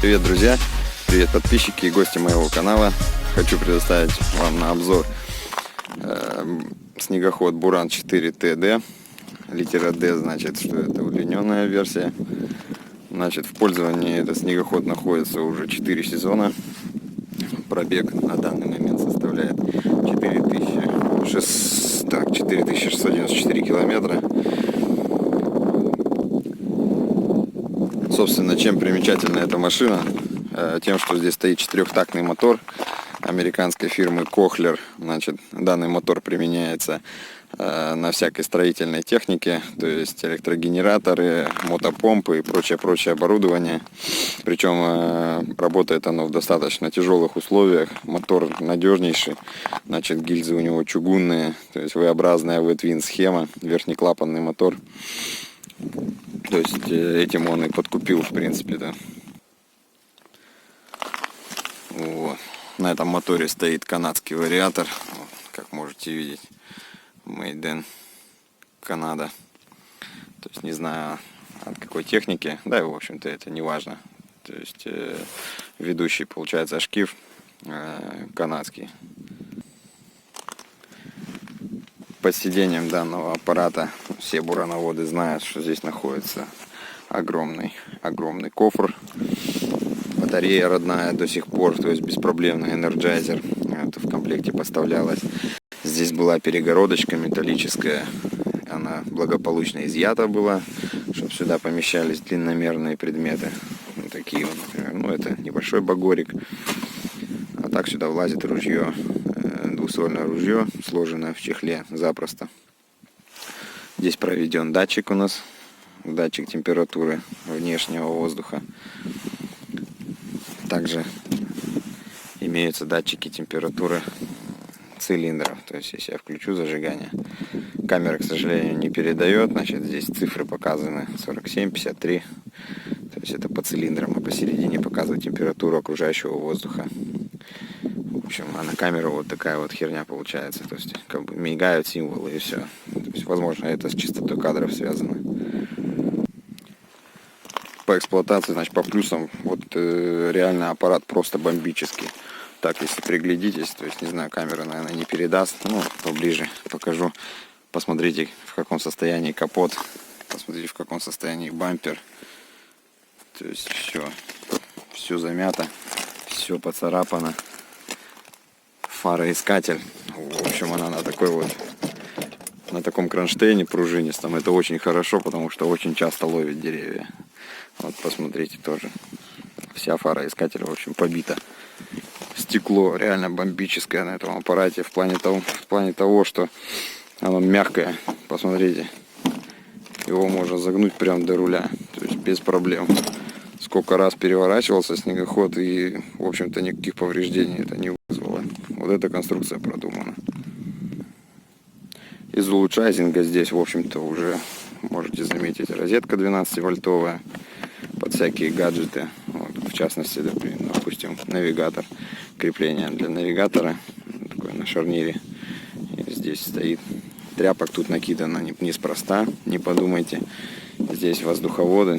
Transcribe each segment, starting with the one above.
Привет, друзья! Привет, подписчики и гости моего канала. Хочу предоставить вам на обзор снегоход Буран 4 TD. Литера D значит, что это удлиненная версия. Значит, в пользовании этот снегоход находится уже 4 сезона. Пробег на данный момент составляет 4694 километра. Собственно, чем примечательна эта машина? Тем, что здесь стоит четырехтактный мотор американской фирмы Кохлер. Значит, данный мотор применяется на всякой строительной технике, то есть электрогенераторы, мотопомпы и прочее оборудование. Причем работает оно в достаточно тяжелых условиях. Мотор надежнейший. Значит, гильзы у него чугунные, то есть V-образная V-twin схема, верхнеклапанный мотор. То есть этим он и подкупил, в принципе, да. Вот. На этом моторе стоит канадский вариатор, вот, как можете видеть, Made in Canada. То есть не знаю от какой техники, да и в общем-то это не важно. То есть ведущий получается шкив канадский. Под сиденьем данного аппарата все бурановоды знают, что здесь находится огромный кофр. Батарея родная до сих пор, то есть беспроблемный энерджайзер. Это в комплекте поставлялось. Здесь была перегородочка металлическая. Она благополучно изъята была, чтобы сюда помещались длинномерные предметы. Вот такие вот, например. Ну, это небольшой багорик. А так сюда влазит ружье. Двуствольное ружье, сложенное в чехле запросто. Здесь проведен датчик у нас. Датчик температуры внешнего воздуха. Также имеются датчики температуры цилиндров. То есть, если я включу зажигание, камера, к сожалению, не передает. Значит, здесь цифры показаны 47, 53. То есть, это по цилиндрам. А посередине показывает температуру окружающего воздуха. В общем, а на камеру вот такая вот херня получается. То есть, как бы мигают символы и все. То есть, возможно, это с частотой кадров связано. По эксплуатации, значит, по плюсам, вот реально аппарат просто бомбический. Так, если приглядитесь, то есть, не знаю, камера, наверное, не передаст. Ну, поближе покажу. Посмотрите, в каком состоянии капот. Посмотрите, в каком состоянии бампер. То есть, все замято, все поцарапано. Фароискатель. В общем, она на таком кронштейне пружинистом. Это очень хорошо, потому что очень часто ловит деревья. Вот посмотрите тоже. Вся фароискатель, в общем, побита. Стекло реально бомбическое на этом аппарате в плане того, что оно мягкое. Посмотрите. Его можно загнуть прям до руля. То есть без проблем. Сколько раз переворачивался снегоход, и, в общем-то, никаких повреждений это не вызвало. Вот эта конструкция продумана. Из улучшайзинга здесь, в общем-то, уже можете заметить розетка 12-вольтовая под всякие гаджеты. Вот, в частности, допустим, навигатор. Крепление для навигатора. Такое на шарнире. И здесь стоит. Тряпок тут накидано неспроста, не подумайте. Здесь воздуховоды.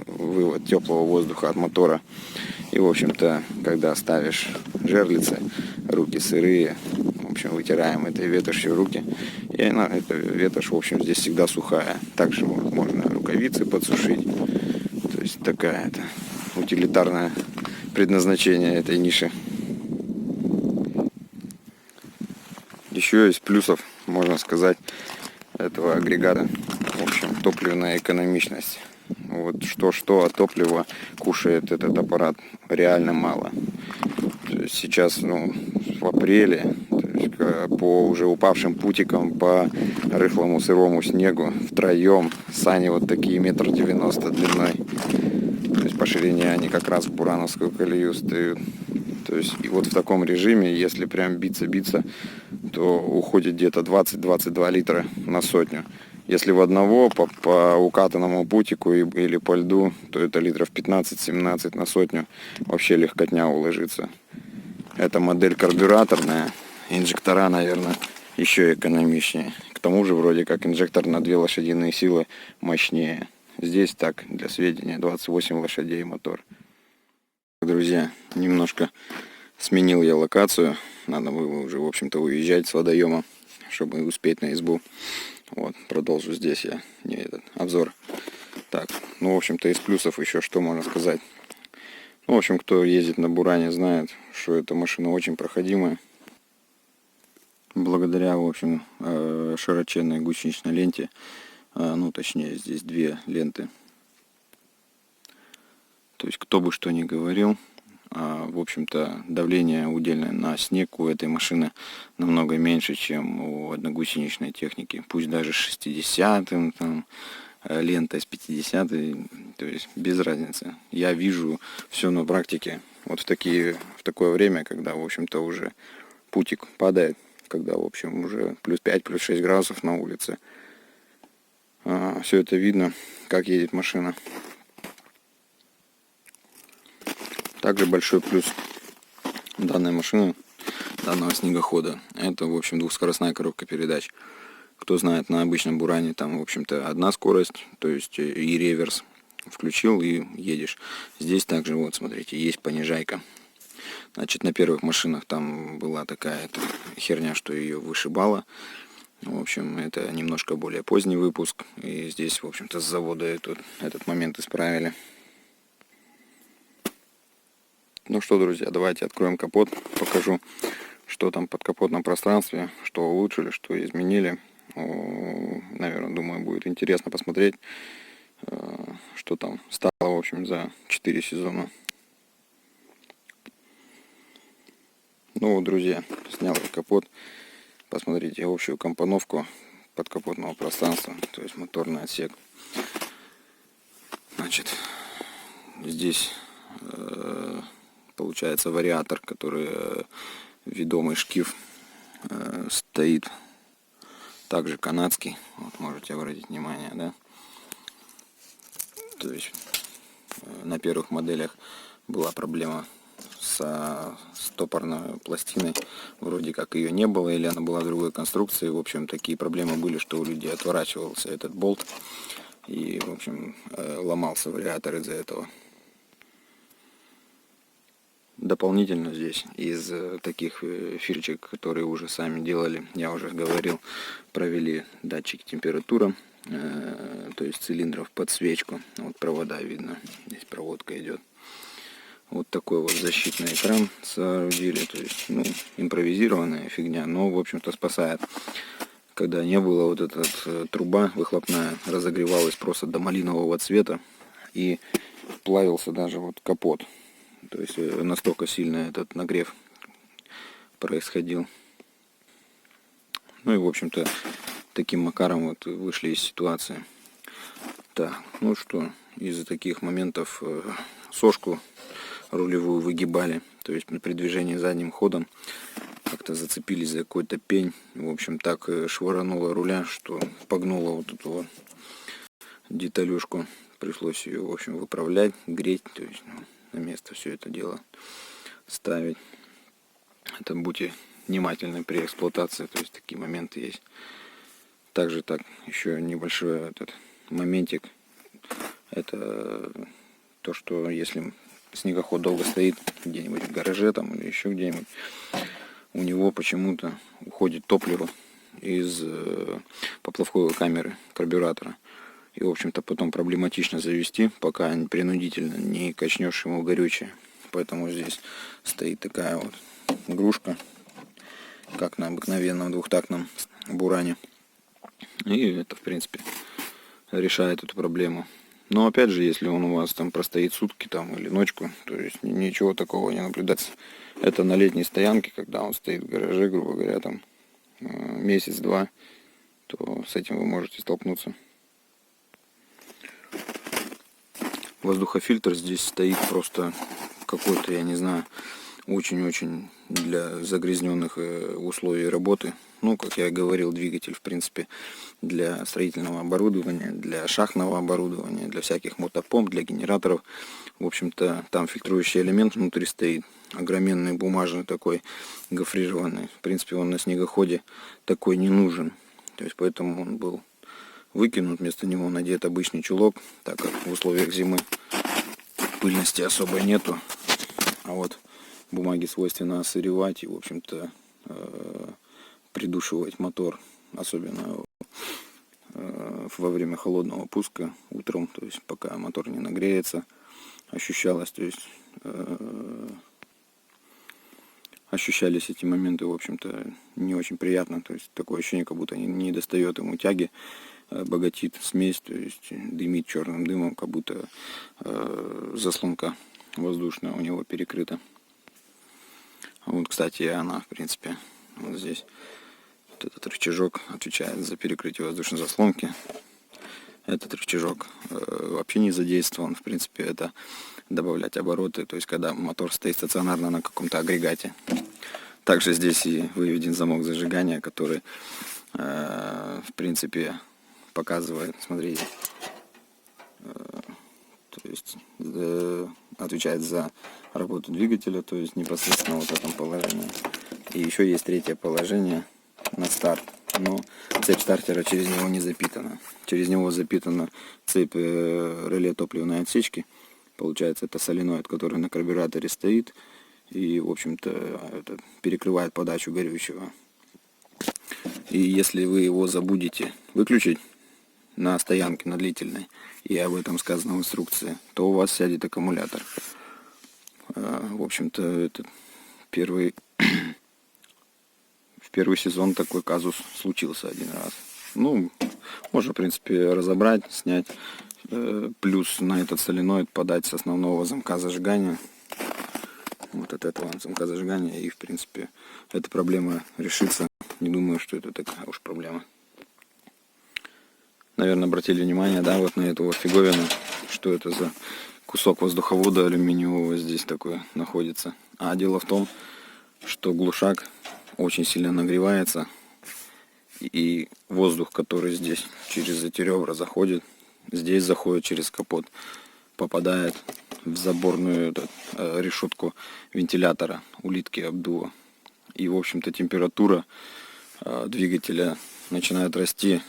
Вывод теплого воздуха от мотора. И, в общем-то, когда ставишь жерлицы, руки сырые, в общем, вытираем этой ветошью руки. И эта ветошь, в общем, здесь всегда сухая. Также можно рукавицы подсушить. То есть, такая это утилитарное предназначение этой ниши. Еще из плюсов, можно сказать, этого агрегата. В общем, топливная экономичность. Вот что, а топлива кушает этот аппарат реально мало. То есть сейчас, в апреле, по уже упавшим путикам, по рыхлому сырому снегу, втроем, сани вот такие 1,90 м длиной. То есть по ширине они как раз в бурановскую колею стоят. То есть и вот в таком режиме, если прям биться, то уходит где-то 20-22 литра на сотню. Если в одного по укатанному путику или по льду, то это литров 15-17 на сотню. Вообще легкотня уложится. Это модель карбюраторная. Инжектора, наверное, еще экономичнее. К тому же, вроде как, инжектор на 2 лошадиные силы мощнее. Здесь так, для сведения, 28 лошадей мотор. Друзья, немножко сменил я локацию. Надо было уже, в общем-то, уезжать с водоема, чтобы успеть на избу. Вот, продолжу здесь я обзор. Так, ну, в общем-то, из плюсов еще что можно сказать. Ну, в общем, кто ездит на Буране, знает, что эта машина очень проходимая. Благодаря, в общем, широченной гусеничной ленте, ну, точнее, здесь две ленты. То есть, кто бы что ни говорил, в общем-то, давление удельное на снег у этой машины намного меньше, чем у одногусеничной техники. Пусть даже с 60-м, там, лента с 50-й, то есть без разницы. Я вижу все на практике вот в такое время, когда, в общем-то, уже путик падает, когда, в общем, уже плюс 5, плюс 6 градусов на улице. Все это видно, как едет машина. Также большой плюс данной машины, данного снегохода, это, в общем, двухскоростная коробка передач. Кто знает, на обычном Буране там, в общем-то, одна скорость, то есть и реверс включил и едешь. Здесь также, вот, смотрите, есть понижайка. Значит, на первых машинах там была такая херня, что ее вышибало. В общем, это немножко более поздний выпуск. И здесь, в общем-то, с завода этот момент исправили. Ну что, друзья, давайте откроем капот, покажу, что там под капотном пространстве, что улучшили, что изменили. Наверное, думаю, будет интересно посмотреть, что там стало, в общем, за 4 сезона. Ну вот, друзья, снял я капот. Посмотрите общую компоновку подкапотного пространства, то есть моторный отсек. Значит, здесь получается вариатор, который ведомый шкив, стоит. Также канадский, вот можете обратить внимание, да. То есть на первых моделях была проблема с стопорной пластиной, вроде как ее не было, или она была в другой конструкции. В общем, такие проблемы были, что у людей отворачивался этот болт, и, в общем, ломался вариатор из-за этого. Дополнительно здесь из таких фирчик, которые уже сами делали, я уже говорил, провели датчик температуры, то есть цилиндров под свечку. Вот провода видно, здесь проводка идет. Вот такой вот защитный экран соорудили, то есть, ну, импровизированная фигня, но, в общем-то, спасает. Когда не было, вот эта труба выхлопная разогревалась просто до малинового цвета и плавился даже вот капот. То есть настолько сильно этот нагрев происходил. Ну и, в общем-то, таким макаром вот вышли из ситуации. Так, ну что, из-за таких моментов сошку рулевую выгибали. То есть при движении задним ходом как-то зацепились за какой-то пень. В общем, так швырнуло руля, что погнуло вот эту вот деталюшку. Пришлось ее, в общем, выправлять, греть. То есть, ну, на место все это дело ставить. Это будьте внимательны при эксплуатации, то есть такие моменты есть. Также так, еще небольшой этот моментик, это то, что если снегоход долго стоит где-нибудь в гараже там или еще где-нибудь, у него почему-то уходит топливо из поплавковой камеры карбюратора. И, в общем-то, потом проблематично завести, пока принудительно не качнешь ему горючее. Поэтому здесь стоит такая вот игрушка, как на обыкновенном двухтактном Буране. И это, в принципе, решает эту проблему. Но, опять же, если он у вас там простоит сутки там, или ночку, то есть ничего такого не наблюдается. Это на летней стоянке, когда он стоит в гараже, грубо говоря, там месяц-два, то с этим вы можете столкнуться. Воздухофильтр здесь стоит просто какой-то, я не знаю, очень-очень для загрязненных условий работы. Ну, как я и говорил, двигатель, в принципе, для строительного оборудования, для шахтного оборудования, для всяких мотопомп, для генераторов. В общем-то, там фильтрующий элемент внутри стоит, огроменный бумажный такой, гофрированный. В принципе, он на снегоходе такой не нужен. То есть, поэтому он был выкинут, вместо него надет обычный чулок, так как в условиях зимы пыльности особой нету. А вот бумаге свойственно осыревать и, в общем-то, придушивать мотор, особенно во время холодного пуска утром, то есть пока мотор не нагреется, ощущалось, то есть ощущались эти моменты, в общем-то, не очень приятно, то есть такое ощущение, как будто не достает ему тяги, богатит смесь, то есть дымит черным дымом, как будто заслонка воздушная у него перекрыта. Вот, кстати, она, в принципе, вот здесь, вот этот рычажок отвечает за перекрытие воздушной заслонки. Этот рычажок вообще не задействован, в принципе, это добавлять обороты, то есть когда мотор стоит стационарно на каком-то агрегате. Также здесь и выведен замок зажигания, который, в принципе, показывает, смотрите, то есть отвечает за работу двигателя, то есть непосредственно вот в этом положении. И еще есть третье положение на старт, но цепь стартера через него не запитана. Через него запитана цепь реле топливной отсечки. Получается, это соленоид, который на карбюраторе стоит и, в общем-то, это перекрывает подачу горючего. И если вы его забудете выключить на стоянке на длительной, и об этом сказано в инструкции, то у вас сядет аккумулятор. В общем-то, это в первый сезон такой казус случился один раз. Ну, можно, в принципе, разобрать, снять, плюс на этот соленоид подать с основного замка зажигания. Вот от этого замка зажигания, и, в принципе, эта проблема решится. Не думаю, что это такая уж проблема. Наверное, обратили внимание, да, вот на эту вот фиговину, что это за кусок воздуховода алюминиевого здесь такой находится. А дело в том, что глушак очень сильно нагревается, и воздух, который здесь через эти ребра заходит, здесь заходит через капот, попадает в заборную решетку вентилятора улитки обдува. И, в общем-то, температура двигателя начинает расти.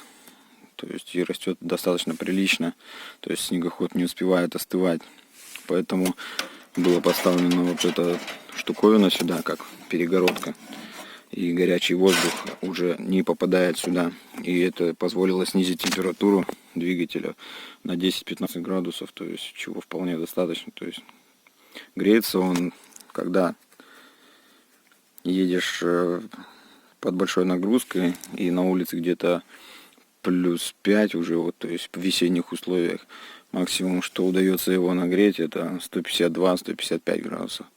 То есть и растет достаточно прилично. То есть снегоход не успевает остывать. Поэтому была поставлена вот эта штуковина сюда, как перегородка. И горячий воздух уже не попадает сюда. И это позволило снизить температуру двигателя на 10-15 градусов. То есть чего вполне достаточно. То есть греется он, когда едешь под большой нагрузкой и на улице где-то плюс 5 уже, вот, то есть в весенних условиях. Максимум, что удается его нагреть, это 152-155 градусов.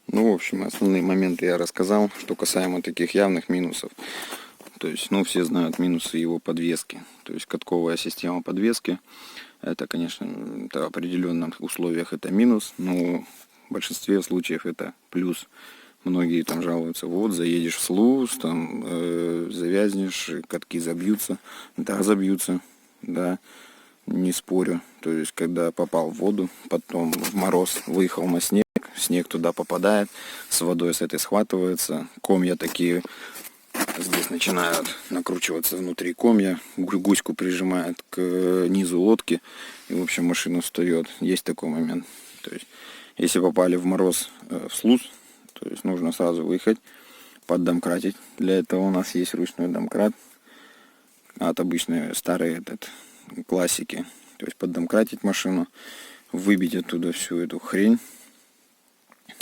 Ну, в общем, основные моменты я рассказал, что касаемо таких явных минусов. То есть, ну, все знают минусы его подвески. То есть, катковая система подвески, это, конечно, в определенных условиях это минус, но в большинстве случаев это плюс. Многие там жалуются, вот, заедешь в слуз, там, завязнешь, катки забьются. Да, забьются, да, не спорю. То есть, когда попал в воду, потом в мороз, выехал на снег, снег туда попадает, с водой с этой схватывается, комья такие здесь начинают накручиваться внутри комья, гуську прижимает к низу лодки, и, в общем, машина встает. Есть такой момент. То есть, если попали в мороз в слуз, то есть нужно сразу выехать, поддомкратить. Для этого у нас есть ручной домкрат от обычной старой классики. То есть поддомкратить машину, выбить оттуда всю эту хрень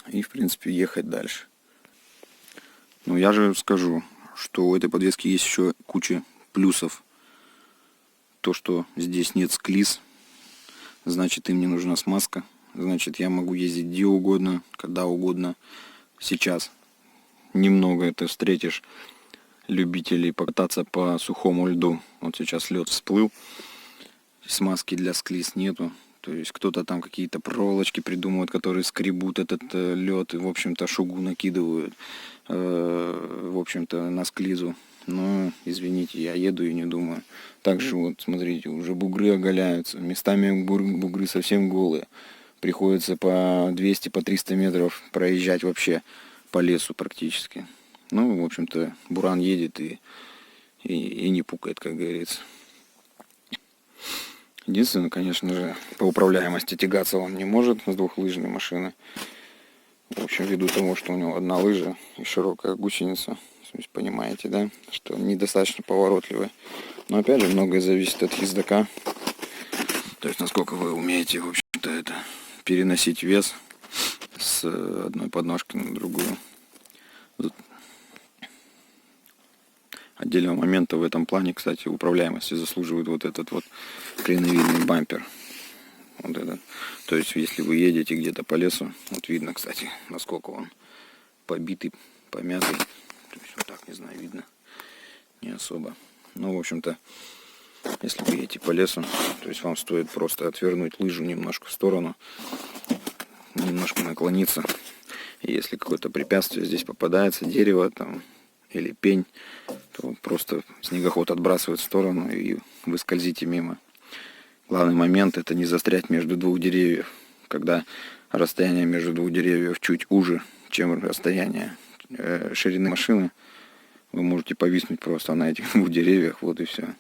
и, в принципе, ехать дальше. Но я же скажу, что у этой подвески есть еще куча плюсов. То, что здесь нет склиз, значит, им не нужна смазка. Значит, я могу ездить где угодно, когда угодно. Сейчас немного это встретишь любителей покататься по сухому льду. Вот сейчас лед всплыл, смазки для склиз нету. То есть кто-то там какие-то проволочки придумывает, которые скребут этот лед и, в общем-то, шугу накидывают, в общем-то, на склизу. Но, извините, я еду и не думаю. Также вот, смотрите, уже бугры оголяются. Местами бугры совсем голые. Приходится по 200, по 300 метров проезжать вообще по лесу практически. Ну, в общем-то, буран едет и не пукает, как говорится. Единственное, конечно же, по управляемости тягаться он не может с двухлыжной машины. В общем, ввиду того, что у него одна лыжа и широкая гусеница. То есть, понимаете, да, что недостаточно поворотливый. Но опять же, многое зависит от ездока. То есть, насколько вы умеете, в общем-то, это переносить вес с одной подножки на другую. Отдельного момента в этом плане, кстати, управляемости заслуживает вот этот вот клиновидный бампер. Вот этот. То есть, если вы едете где-то по лесу, вот видно, кстати, насколько он побитый, помятый. То есть, вот так, не знаю, видно не особо. Ну, в общем-то, если вы едете по лесу, то есть вам стоит просто отвернуть лыжу немножко в сторону, немножко наклониться. И если какое-то препятствие здесь попадается, дерево там или пень, то просто снегоход отбрасывает в сторону, и вы скользите мимо. Главный момент — это не застрять между двух деревьев, когда расстояние между двух деревьев чуть уже, чем расстояние ширины машины. Вы можете повиснуть просто на этих двух деревьях, вот и все.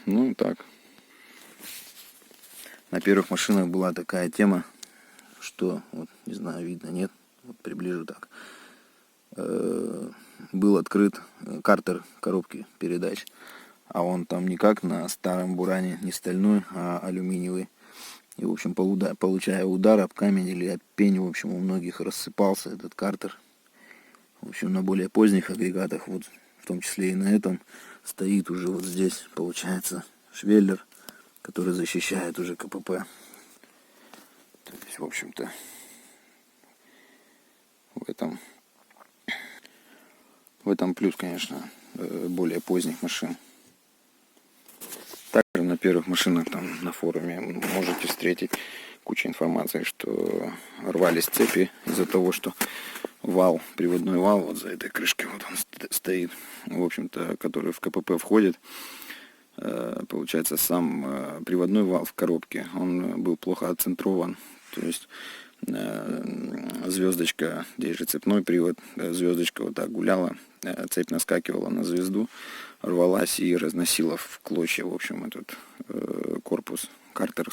Ну, так. На первых машинах была такая тема, что, вот, не знаю, видно, нет, вот приближу так. Был открыт картер коробки передач, а он там не как на старом буране, не стальной, а алюминиевый. И, в общем, получая удар об камень или об пень, в общем, у многих рассыпался этот картер. В общем, на более поздних агрегатах, вот в том числе и на этом, стоит уже вот здесь, получается, швеллер, который защищает уже КПП. То есть, в общем-то, в этом плюс, конечно, более поздних машин. Также на первых машинах там на форуме можете встретить кучу информации, что рвались цепи из-за того, что вал, приводной вал, вот за этой крышкой вот он стоит, в общем-то, который в КПП входит. Получается, сам приводной вал в коробке, он был плохо отцентрован. То есть звездочка, здесь же цепной привод, звездочка вот так гуляла, цепь наскакивала на звезду, рвалась и разносила в клочья, в общем, этот корпус, картер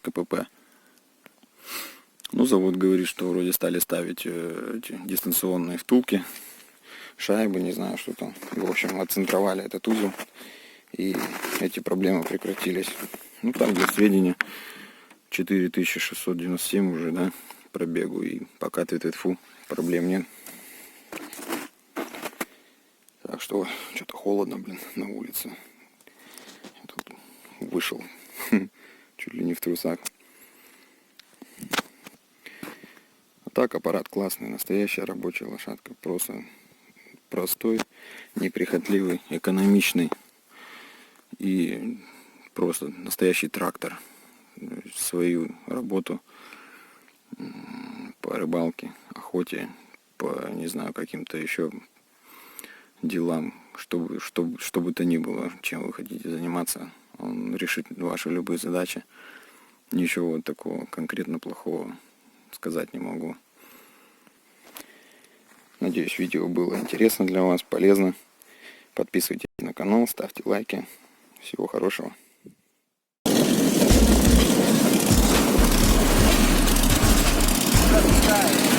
КПП. Ну, завод говорит, что вроде стали ставить эти дистанционные втулки, шайбы, не знаю, что там. В общем, отцентровали этот узел, и эти проблемы прекратились. Ну, так, для сведения, 4697 уже, да, пробегу, и пока тьфу, проблем нет. Так что, что-то холодно, блин, на улице. Я тут вышел чуть ли не в трусах. А так, аппарат классный, настоящая рабочая лошадка. Просто простой, неприхотливый, экономичный и просто настоящий трактор. Свою работу по рыбалке, охоте, по, не знаю, каким-то еще делам, что бы то ни было, чем вы хотите заниматься, он решит ваши любые задачи. Ничего такого конкретно плохого сказать не могу. Надеюсь, видео было интересно для вас, полезно. Подписывайтесь на канал, ставьте лайки. Всего хорошего. Right.